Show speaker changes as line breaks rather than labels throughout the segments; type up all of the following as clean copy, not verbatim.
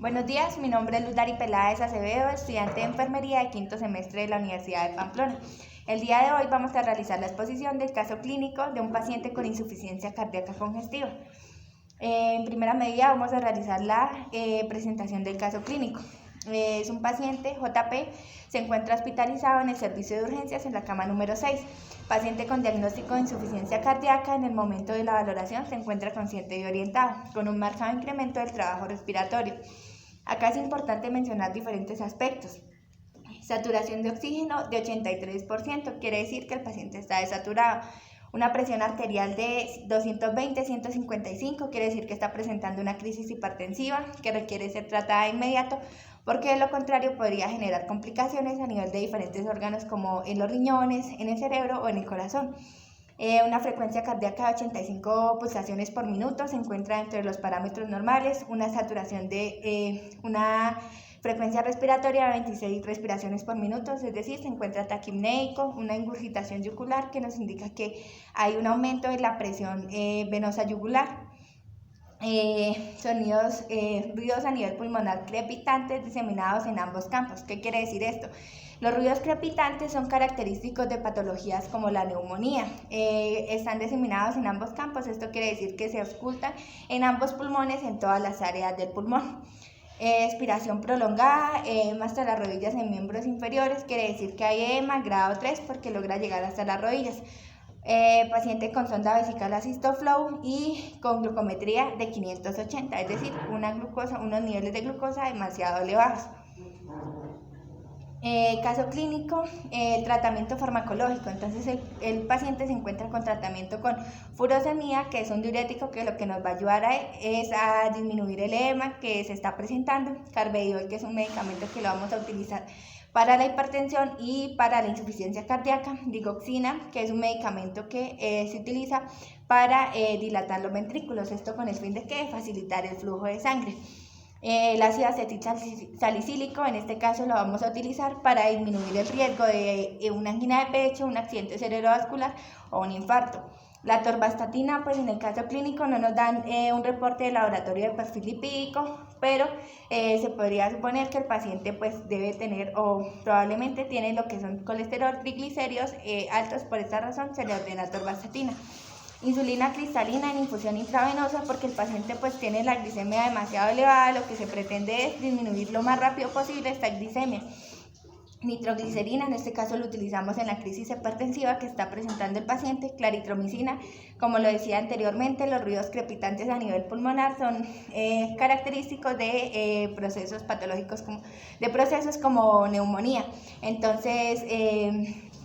Buenos días, mi nombre es Luz Dari Peláez Acevedo, estudiante de enfermería de quinto semestre de la Universidad de Pamplona. El día de hoy vamos a realizar la exposición del caso clínico de un paciente con insuficiencia cardíaca congestiva. En primera medida vamos a realizar la presentación del caso clínico. Es un paciente JP, se encuentra hospitalizado en el servicio de urgencias en la cama número 6. Paciente con diagnóstico de insuficiencia cardíaca, en el momento de la valoración se encuentra consciente y orientado, con un marcado incremento del trabajo respiratorio. Acá es importante mencionar diferentes aspectos. Saturación de oxígeno de 83%, quiere decir que el paciente está desaturado. Una presión arterial de 220-155, quiere decir que está presentando una crisis hipertensiva que requiere ser tratada de inmediato, porque de lo contrario podría generar complicaciones a nivel de diferentes órganos como en los riñones, en el cerebro o en el corazón. Una frecuencia cardíaca de 85 pulsaciones por minuto se encuentra entre los parámetros normales, una saturación de una frecuencia respiratoria de 26 respiraciones por minuto, es decir, se encuentra taquipnéico, una ingurgitación yugular que nos indica que hay un aumento de la presión venosa yugular. Ruidos a nivel pulmonar crepitantes diseminados en ambos campos. ¿Qué quiere decir esto? Los ruidos crepitantes son característicos de patologías como la neumonía. Están diseminados en ambos campos, esto quiere decir que se auscultan en ambos pulmones, en todas las áreas del pulmón. Expiración prolongada, hasta las rodillas en miembros inferiores, quiere decir que hay edema grado 3 porque logra llegar hasta las rodillas. Paciente con sonda vesical asistoflow y con glucometría de 580, es decir, unos niveles de glucosa demasiado elevados. Caso clínico, tratamiento farmacológico. Entonces el paciente se encuentra con tratamiento con furosemida, que es un diurético que lo que nos va a ayudar es a disminuir el edema que se está presentando, carvedilol, que es un medicamento que lo vamos a utilizar para la hipertensión y para la insuficiencia cardíaca, digoxina, que es un medicamento que se utiliza para dilatar los ventrículos, esto con el fin de facilitar el flujo de sangre. El ácido acetilsalicílico, en este caso lo vamos a utilizar para disminuir el riesgo de una angina de pecho, un accidente cerebrovascular o un infarto. La atorvastatina, pues en el caso clínico no nos dan un reporte de laboratorio de perfil lipídico, pero se podría suponer que el paciente pues debe tener o probablemente tiene lo que son colesterol, triglicéridos altos, por esta razón se le ordena atorvastatina. Insulina cristalina en infusión intravenosa porque el paciente pues tiene la glicemia demasiado elevada, lo que se pretende es disminuir lo más rápido posible esta glicemia. Nitroglicerina, en este caso lo utilizamos en la crisis hipertensiva que está presentando el paciente. Claritromicina, como lo decía anteriormente, los ruidos crepitantes a nivel pulmonar son característicos de procesos patológicos, de procesos como neumonía. Entonces,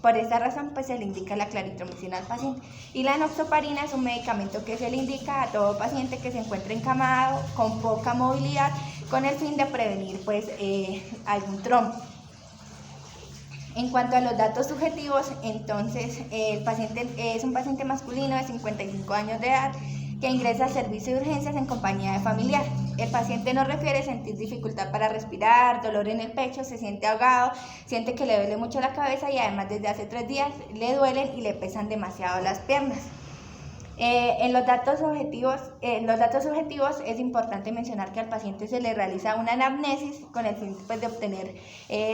por esta razón, pues se le indica la claritromicina al paciente. Y la enoxaparina es un medicamento que se le indica a todo paciente que se encuentre encamado, con poca movilidad, con el fin de prevenir pues algún trombo. En cuanto a los datos subjetivos, entonces el paciente es un paciente masculino de 55 años de edad que ingresa al servicio de urgencias en compañía de familiar. El paciente nos refiere sentir dificultad para respirar, dolor en el pecho, se siente ahogado, siente que le duele mucho la cabeza y además desde hace 3 días le duelen y le pesan demasiado las piernas. En los datos subjetivos es importante mencionar que al paciente se le realiza una anamnesis con el fin pues, de obtener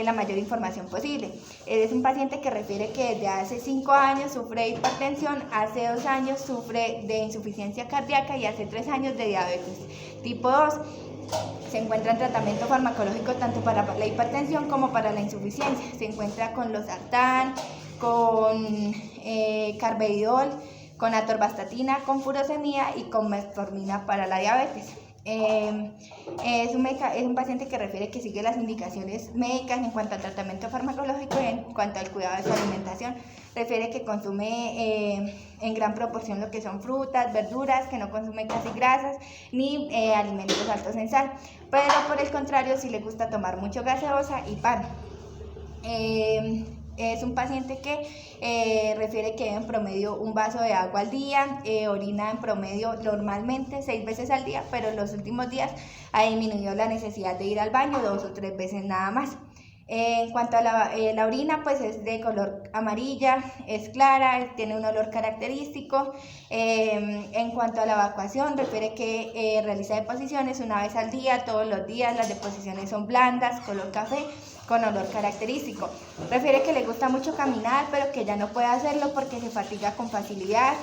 la mayor información posible. Es un paciente que refiere que desde hace 5 años sufre de hipertensión, hace 2 años sufre de insuficiencia cardíaca y hace 3 años de diabetes tipo 2. Se encuentra en tratamiento farmacológico tanto para la hipertensión como para la insuficiencia. Se encuentra con losartán, con carvedilol, con atorvastatina, con furosemida y con metformina para la diabetes. Es un paciente que refiere que sigue las indicaciones médicas en cuanto al tratamiento farmacológico y en cuanto al cuidado de su alimentación. Refiere que consume en gran proporción lo que son frutas, verduras, que no consume casi grasas ni alimentos altos en sal, pero por el contrario sí le gusta tomar mucho gaseosa y pan. Es un paciente que refiere que bebe en promedio un vaso de agua al día, orina en promedio normalmente 6 veces al día, pero en los últimos días ha disminuido la necesidad de ir al baño 2 o 3 veces nada más. En cuanto a la orina, pues es de color amarilla, es clara, tiene un olor característico. En cuanto a la evacuación, refiere que realiza deposiciones una vez al día, todos los días. Las deposiciones son blandas, color café, con olor característico. Refiere que le gusta mucho caminar, pero que ya no puede hacerlo porque se fatiga con facilidad.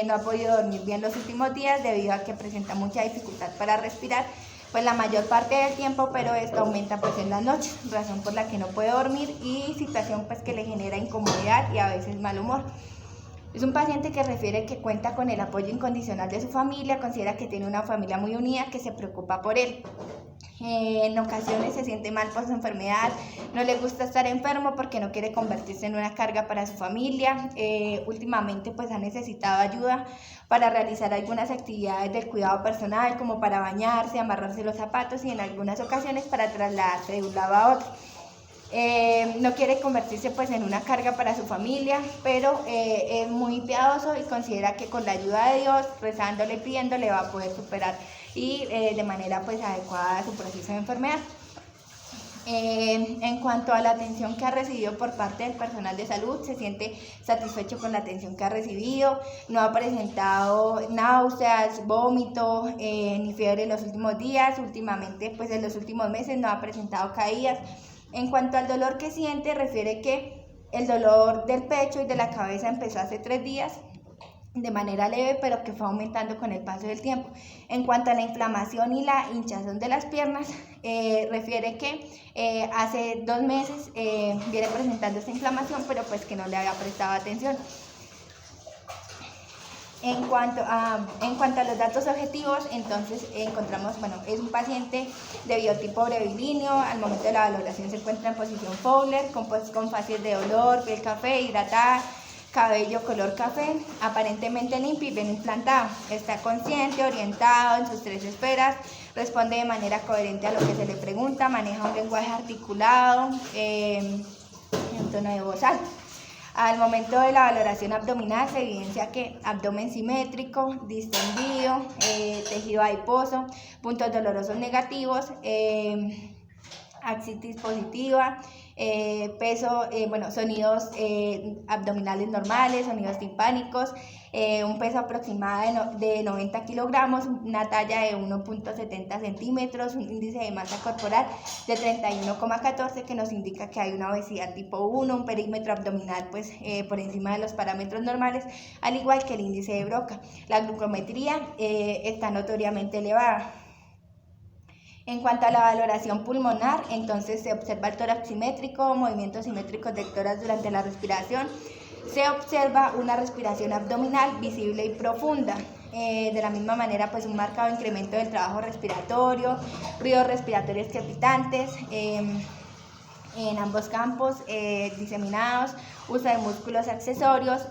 No ha podido dormir bien los últimos días debido a que presenta mucha dificultad para respirar, pues la mayor parte del tiempo, pero esto aumenta pues en las noches, razón por la que no puede dormir y situación pues que le genera incomodidad y a veces mal humor. Es un paciente que refiere que cuenta con el apoyo incondicional de su familia, considera que tiene una familia muy unida que se preocupa por él. En ocasiones se siente mal por su enfermedad, no le gusta estar enfermo porque no quiere convertirse en una carga para su familia. Últimamente pues ha necesitado ayuda para realizar algunas actividades del cuidado personal, como para bañarse, amarrarse los zapatos y en algunas ocasiones para trasladarse de un lado a otro. No quiere convertirse pues en una carga para su familia, pero es muy piadoso y considera que con la ayuda de Dios, rezándole, pidiéndole, va a poder superar y de manera pues adecuada su proceso de enfermedad. En cuanto a la atención que ha recibido por parte del personal de salud, se siente satisfecho con la atención que ha recibido, no ha presentado náuseas, vómito, ni fiebre en los últimos días. Últimamente pues en los últimos meses no ha presentado caídas. En cuanto al dolor que siente, refiere que el dolor del pecho y de la cabeza empezó hace 3 días de manera leve, pero que fue aumentando con el paso del tiempo. En cuanto a la inflamación y la hinchazón de las piernas, refiere que hace 2 meses viene presentando esta inflamación, pero pues que no le había prestado atención. En cuanto a los datos objetivos, entonces encontramos, bueno, es un paciente de biotipo brevilíneo. Al momento de la valoración se encuentra en posición Fowler, con fases de olor, piel café, hidratada, cabello color café, aparentemente limpio y bien implantado. Está consciente, orientado en sus 3 esferas, responde de manera coherente a lo que se le pregunta, maneja un lenguaje articulado, en tono de voz alto. Al momento de la valoración abdominal se evidencia que abdomen simétrico, distendido, tejido adiposo, puntos dolorosos negativos, ascitis positiva, peso, sonidos abdominales normales, sonidos timpánicos, un peso aproximado de 90 kilogramos, una talla de 1.70 centímetros, un índice de masa corporal de 31,14 que nos indica que hay una obesidad tipo 1, un perímetro abdominal pues por encima de los parámetros normales, al igual que el índice de Broca. La glucometría está notoriamente elevada. En cuanto a la valoración pulmonar, entonces se observa el tórax simétrico, movimientos simétricos del tórax durante la respiración. Se observa una respiración abdominal visible y profunda. De la misma manera, pues un marcado incremento del trabajo respiratorio, ruidos respiratorios crepitantes, en ambos campos diseminados, uso de músculos accesorios,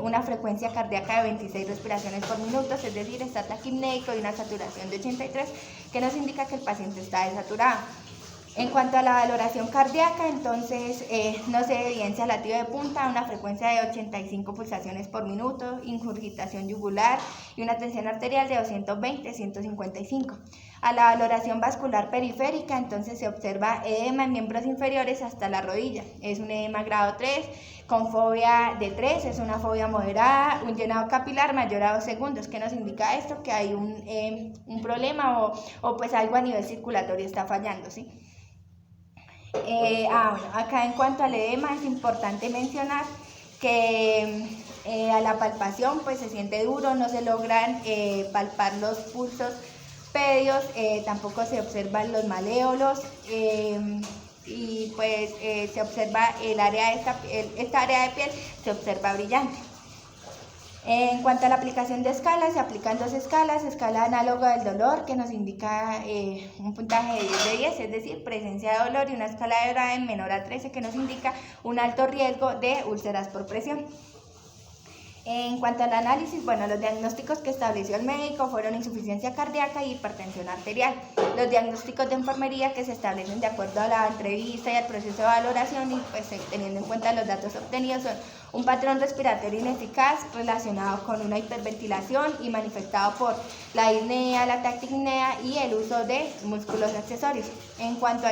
una frecuencia cardíaca de 26 respiraciones por minuto, es decir, está taquipnéico y una saturación de 83, que nos indica que el paciente está desaturado. En cuanto a la valoración cardíaca, entonces no se evidencia latido de punta, una frecuencia de 85 pulsaciones por minuto, ingurgitación yugular y una tensión arterial de 220-155. A la valoración vascular periférica, entonces se observa edema en miembros inferiores hasta la rodilla. Es un edema grado 3, con fobia de 3, es una fobia moderada, un llenado capilar mayor a 2 segundos. ¿Qué nos indica esto? Que hay un problema o pues algo a nivel circulatorio está fallando, ¿sí? Acá en cuanto al edema es importante mencionar que a la palpación pues se siente duro, no se logran palpar los pulsos pedios, tampoco se observan los maléolos y pues se observa esta área de piel se observa brillante. En cuanto a la aplicación de escalas, se aplican 2 escalas, escala análoga del dolor que nos indica un puntaje de 10 de 10, es decir, presencia de dolor, y una escala de Braden menor a 13 que nos indica un alto riesgo de úlceras por presión. En cuanto al análisis, los diagnósticos que estableció el médico fueron insuficiencia cardíaca y hipertensión arterial. Los diagnósticos de enfermería que se establecen de acuerdo a la entrevista y al proceso de valoración y pues teniendo en cuenta los datos obtenidos son un patrón respiratorio ineficaz relacionado con una hiperventilación y manifestado por la disnea, la taquipnea y el uso de músculos accesorios. En cuanto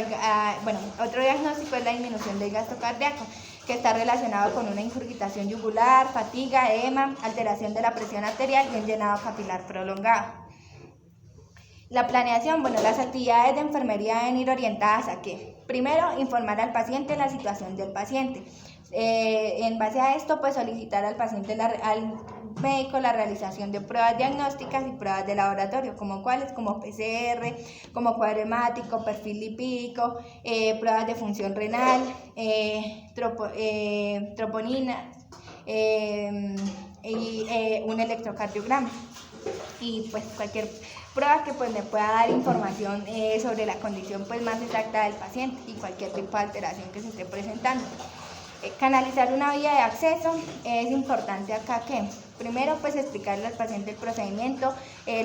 otro diagnóstico es la disminución del gasto cardíaco, que está relacionado con una ingurgitación yugular, fatiga, edema, alteración de la presión arterial y un llenado capilar prolongado. La planeación, las actividades de enfermería deben ir orientadas a que, primero, informar al paciente la situación del paciente. En base a esto, pues solicitar al paciente, al médico, la realización de pruebas diagnósticas y pruebas de laboratorio, como cuáles, como PCR, como cuadro hemático, perfil lipídico, pruebas de función renal, troponina y un electrocardiograma. Y pues cualquier prueba que pues me pueda dar información sobre la condición pues más exacta del paciente y cualquier tipo de alteración que se esté presentando. Canalizar una vía de acceso es importante acá que primero pues explicarle al paciente el procedimiento,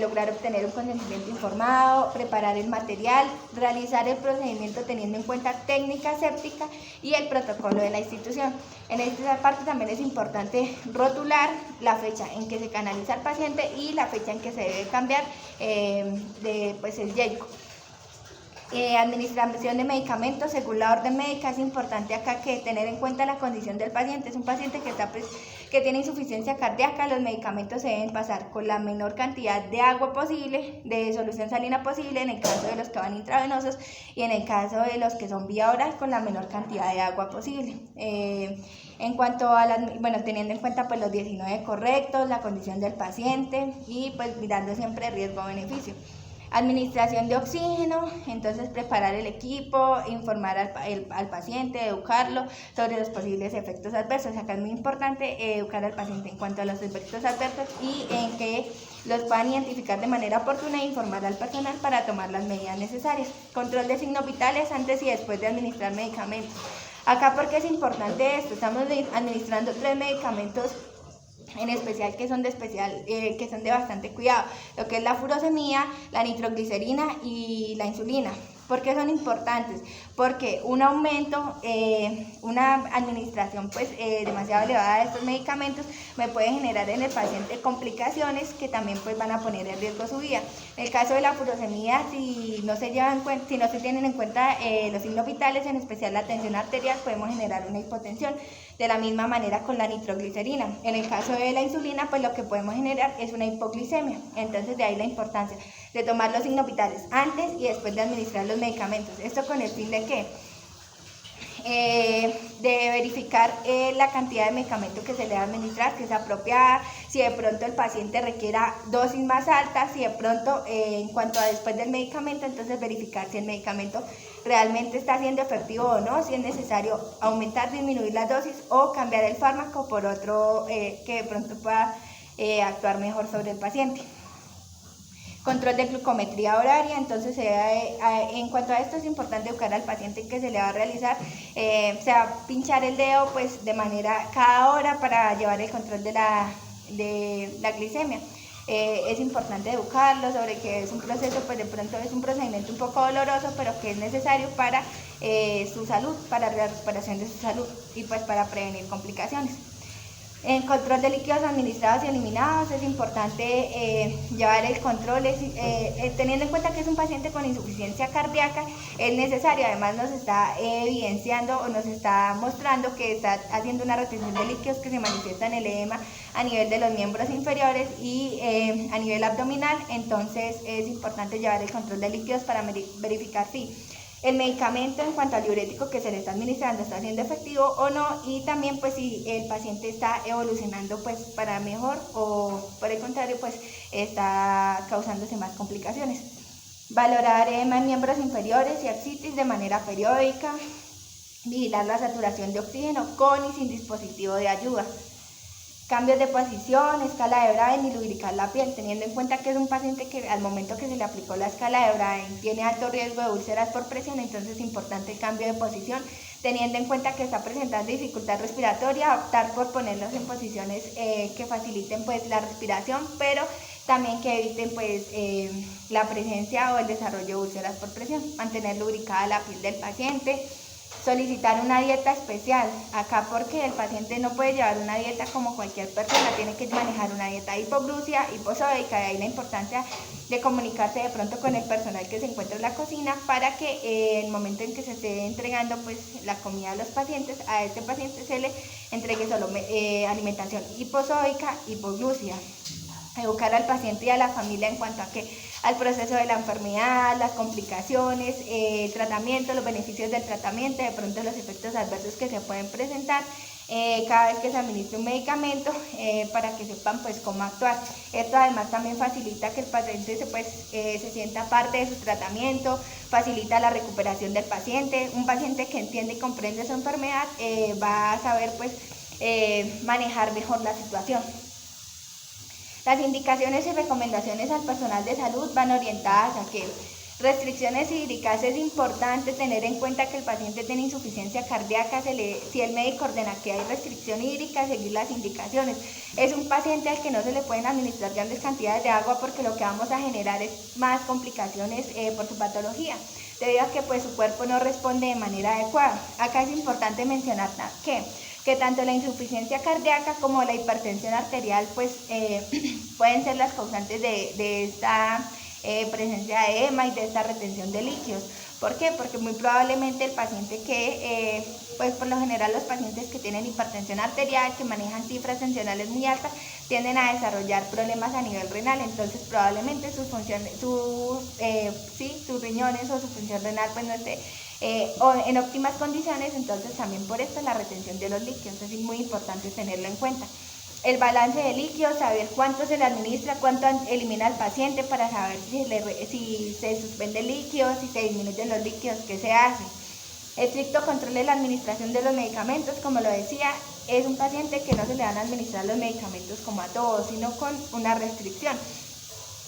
lograr obtener un consentimiento informado, preparar el material, realizar el procedimiento teniendo en cuenta técnica séptica y el protocolo de la institución. En esta parte también es importante rotular la fecha en que se canaliza al paciente y la fecha en que se debe cambiar el YEICO. Administración de medicamentos según la orden médica. Es importante acá que tener en cuenta la condición del paciente. Es un paciente que tiene insuficiencia cardíaca. Los medicamentos se deben pasar con la menor cantidad de agua posible, de solución salina posible, en el caso de los que van intravenosos, y en el caso de los que son vía oral, con la menor cantidad de agua posible. En cuanto a teniendo en cuenta pues los 19 correctos, la condición del paciente y pues mirando siempre riesgo-beneficio. Administración de oxígeno, entonces preparar el equipo, informar al paciente, educarlo sobre los posibles efectos adversos. Acá es muy importante educar al paciente en cuanto a los efectos adversos y en que los puedan identificar de manera oportuna e informar al personal para tomar las medidas necesarias. Control de signos vitales antes y después de administrar medicamentos. Acá, ¿por qué es importante esto? Estamos administrando 3 medicamentos en especial que son de bastante cuidado, lo que es la furosemida, la nitroglicerina y la insulina. ¿Por qué son importantes? Porque un aumento, una administración demasiado elevada de estos medicamentos me puede generar en el paciente complicaciones que también pues van a poner en riesgo su vida. En el caso de la furosemida, si no se tienen en cuenta los signos vitales, en especial la tensión arterial, podemos generar una hipotensión. De la misma manera con la nitroglicerina. En el caso de la insulina, pues lo que podemos generar es una hipoglicemia. Entonces de ahí la importancia de tomar los signos vitales antes y después de administrar los medicamentos. Esto con el fin de que de verificar la cantidad de medicamento que se le debe administrar, que es apropiada, si de pronto el paciente requiera dosis más altas, si de pronto en cuanto a después del medicamento, entonces verificar si el medicamento realmente está siendo efectivo o no, si es necesario aumentar, disminuir las dosis o cambiar el fármaco por otro que de pronto pueda actuar mejor sobre el paciente. Control de glucometría horaria, entonces en cuanto a esto es importante educar al paciente que se le va a realizar, se va a pinchar el dedo pues de manera cada hora para llevar el control de la glicemia. Es importante educarlo sobre que es un proceso, pues de pronto es un procedimiento un poco doloroso, pero que es necesario para su salud, para la recuperación de su salud y pues para prevenir complicaciones. En control de líquidos administrados y eliminados es importante llevar el control, teniendo en cuenta que es un paciente con insuficiencia cardíaca, es necesario, además nos está evidenciando o nos está mostrando que está haciendo una retención de líquidos que se manifiesta en el edema a nivel de los miembros inferiores y a nivel abdominal. Entonces es importante llevar el control de líquidos para verificar si el medicamento en cuanto al diurético que se le está administrando está siendo efectivo o no, y también pues si el paciente está evolucionando pues para mejor o por el contrario pues está causándose más complicaciones. Valorar edema en miembros inferiores y ascitis de manera periódica. Vigilar la saturación de oxígeno con y sin dispositivo de ayuda. Cambios de posición, escala de Braden y lubricar la piel, teniendo en cuenta que es un paciente que al momento que se le aplicó la escala de Braden tiene alto riesgo de úlceras por presión, entonces es importante el cambio de posición, teniendo en cuenta que está presentando dificultad respiratoria, optar por ponerlos en posiciones que faciliten pues la respiración, pero también que eviten pues la presencia o el desarrollo de úlceras por presión. Mantener lubricada la piel del paciente. Solicitar una dieta especial, acá porque el paciente no puede llevar una dieta como cualquier persona, tiene que manejar una dieta hipoglucia, hiposódica, de ahí la importancia de comunicarse de pronto con el personal que se encuentra en la cocina para que en el momento en que se esté entregando pues la comida a los pacientes, a este paciente se le entregue solo alimentación hiposódica, hipoglucia. Educar al paciente y a la familia en cuanto a al proceso de la enfermedad, las complicaciones, el tratamiento, los beneficios del tratamiento, de pronto los efectos adversos que se pueden presentar cada vez que se administre un medicamento para que sepan pues cómo actuar. Esto además también facilita que el paciente se sienta parte de su tratamiento, facilita la recuperación del paciente. Un paciente que entiende y comprende su enfermedad va a saber pues manejar mejor la situación. Las indicaciones y recomendaciones al personal de salud van orientadas a que restricciones hídricas. Es importante tener en cuenta que el paciente tiene insuficiencia cardíaca, si el médico ordena que hay restricción hídrica, seguir las indicaciones. Es un paciente al que no se le pueden administrar grandes cantidades de agua porque lo que vamos a generar es más complicaciones por su patología, debido a que pues, su cuerpo no responde de manera adecuada. Acá es importante mencionar que tanto la insuficiencia cardíaca como la hipertensión arterial pues, pueden ser las causantes de esta presencia de edema y de esta retención de líquidos. ¿Por qué? Porque muy probablemente el paciente pues por lo general los pacientes que tienen hipertensión arterial, que manejan cifras tensionales muy altas, tienden a desarrollar problemas a nivel renal, entonces probablemente sus riñones o su función renal pues no esté o en óptimas condiciones, entonces también por esto la retención de los líquidos, es muy importante tenerlo en cuenta. El balance de líquidos, saber cuánto se le administra, cuánto elimina el paciente para saber si se suspende líquidos, si se disminuyen los líquidos, qué se hace. Estricto control de la administración de los medicamentos, como lo decía, es un paciente que no se le van a administrar los medicamentos como a todos, sino con una restricción.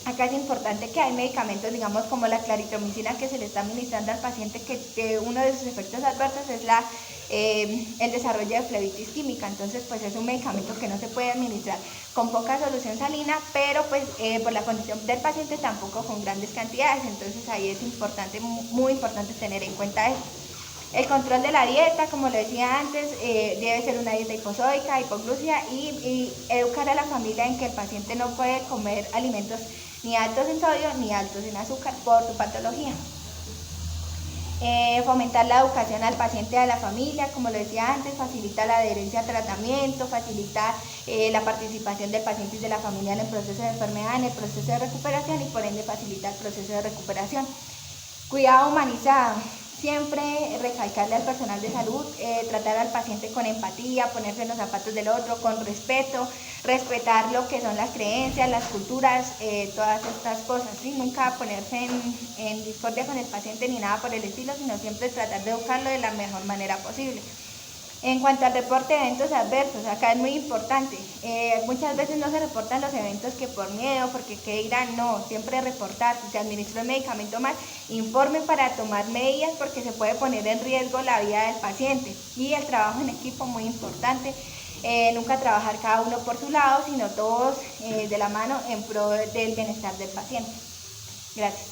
Acá es importante que hay medicamentos, digamos, como la claritromicina que se le está administrando al paciente, que uno de sus efectos adversos es el desarrollo de flebitis química. Entonces, pues es un medicamento que no se puede administrar con poca solución salina, pero pues por la condición del paciente tampoco con grandes cantidades. Entonces, ahí es importante, muy importante tener en cuenta esto. El control de la dieta, como lo decía antes, debe ser una dieta hiposódica, hipoglucia y educar a la familia en que el paciente no puede comer alimentos ni altos en sodio ni altos en azúcar por su patología. Fomentar la educación al paciente y a la familia, como lo decía antes, facilita la adherencia al tratamiento, facilita la participación del paciente y de la familia en el proceso de enfermedad, en el proceso de recuperación y por ende facilita el proceso de recuperación. Cuidado humanizado. Siempre recalcarle al personal de salud, tratar al paciente con empatía, ponerse en los zapatos del otro, con respeto, respetar lo que son las creencias, las culturas, todas estas cosas, ¿sí? Nunca ponerse en discordia con el paciente ni nada por el estilo, sino siempre tratar de educarlo de la mejor manera posible. En cuanto al reporte de eventos adversos, acá es muy importante. Muchas veces no se reportan los eventos que por miedo, porque qué dirán, no, siempre reportar. Si se administra el medicamento mal, informe para tomar medidas porque se puede poner en riesgo la vida del paciente. Y el trabajo en equipo, muy importante. Nunca trabajar cada uno por su lado, sino todos de la mano en pro del bienestar del paciente. Gracias.